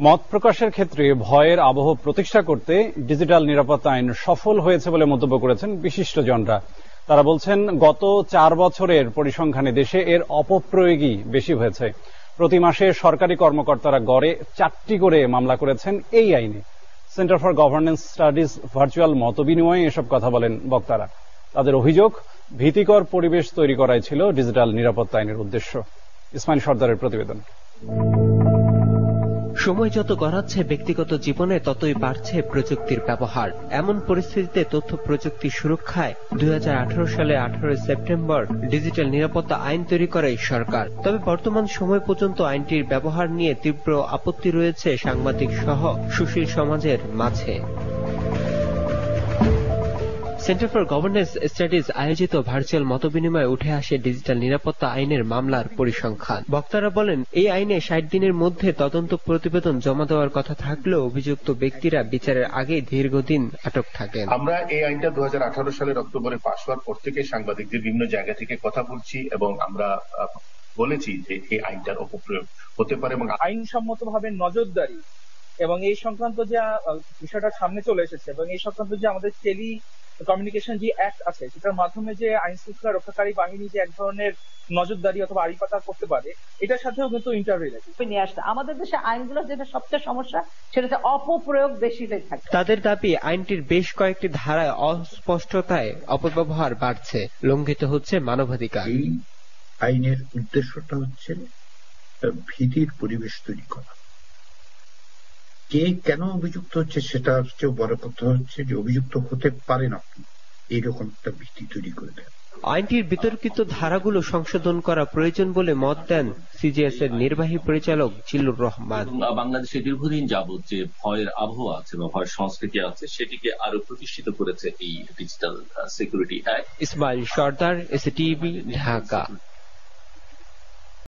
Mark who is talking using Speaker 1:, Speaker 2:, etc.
Speaker 1: মত প্রকাশের ক্ষেত্রে ভয়ের আবহ প্রতিষ্ঠা করতে ডিজিটাল নিরাপত্তা আইন সফল হয়েছে বলে মন্তব্য করেছেন বিশিষ্টজনরা। তারা বলছেন, গত 4 বছরের পরিসংখ্যানে দেশে এর অপপ্রয়োগই বেশি হয়েছে। প্রতি মাসে সরকারি কর্মকর্তারা গড়ে 4টি করে মামলা করেছেন এই আইনে। Centre for governance studies virtual মতবিনিময়ে এসব কথা বলেন বক্তারা। তাদের অভিযোগ, ভীতিকর পরিবেশ তৈরি করাই ছিল ডিজিটাল নিরাপত্তা আইনের উদ্দেশ্য। ইসমাইল সর্দারের প্রতিবেদন।
Speaker 2: সময় যত গড়াচ্ছে ব্যক্তিগত জীবনে ততই বাড়ছে প্রযুক্তির ব্যবহার। এমন পরিস্থিতিতে তথ্য প্রযুক্তি সুরক্ষায় 2018 সালে 18 সেপ্টেম্বর ডিজিটাল নিরাপত্তা আইন তৈরি করে সরকার। তবে বর্তমান সময় পর্যন্ত আইনটির ব্যবহার নিয়ে তীব্র আপত্তি রয়েছে সাংবাদিক সহ সুশীল সমাজের মাঝে। সেন্টার ফর গভর্নেন্স স্টাডিজ আয়োজিত ভার্চুয়াল মতবিনিময়ে উঠে আসে ডিজিটাল নিরাপত্তা আইনের মামলার পরিসংখ্যান। বক্তারা বলেন, এই আইনে 60 দিনের মধ্যে তদন্ত প্রতিবেদন জমা দেওয়ার কথা থাকলেও অভিযুক্ত ব্যক্তিরা বিচারের আগে দীর্ঘদিন আটক থাকেন।
Speaker 3: আমরা এই আইনটা 2018 সালের অক্টোবরে পাশ হওয়ার পর থেকে সাংবাদিকদের বিভিন্ন জায়গা থেকে কথা বলছি এবং আমরা বলেছি যে এই আইনটার অপপ্রয়োগ হতে পারে এবং
Speaker 4: আইনসম্মতভাবে নজরদারি এবং এই সংক্রান্ত যে বিষয়টা সামনে চলে এসেছে এবং এই সংক্রান্ত যে আমাদের টেলি কমিউনিকেশন যে অ্যাক্ট আছে সেটার মাধ্যমে যে আইন শৃঙ্খলা রক্ষাকারী বাহিনী যে এক ধরনের নজরদারি অথবা আড়িপাতা করতে পারে, এটার সাথেও কিন্তু ইন্টাররিলেটেড
Speaker 5: নিয়ে আসতে। আমাদের দেশে আইনগুলো যেটা সবচেয়ে সমস্যা সেটা হচ্ছে অপপ্রয়োগ বেশি হয়ে থাকে।
Speaker 2: তাদের দাবি, আইনটির বেশ কয়েকটি ধারায় অস্পষ্টতায় অপব্যবহার বাড়ছে, লঙ্ঘিত হচ্ছে মানবাধিকার।
Speaker 6: এই আইনের উদ্দেশ্যটা হচ্ছে ভীতির পরিবেশ তৈরি করা। কে কেন অভিযুক্ত হচ্ছে সেটা হচ্ছে বড় কথা, হচ্ছে যে অভিযুক্ত হতে পারেন আপনি, এইরকম একটা ভীতি তৈরি করে দেন।
Speaker 2: আইনটির বিতর্কিত ধারাগুলো সংশোধন করা প্রয়োজন বলে মত দেন সিজিএস এর নির্বাহী পরিচালক জিল্লুর রহমান।
Speaker 7: বাংলাদেশে দীর্ঘদিন যাবত যে ভয়ের আবহাওয়া আছে বা ভয়ের সংস্কৃতি আছে সেটিকে আরো প্রতিষ্ঠিত করেছে এই ডিজিটাল সিকিউরিটি অ্যাক্ট।
Speaker 2: ইসমাইল সর্দার, এসটিভি, ঢাকা।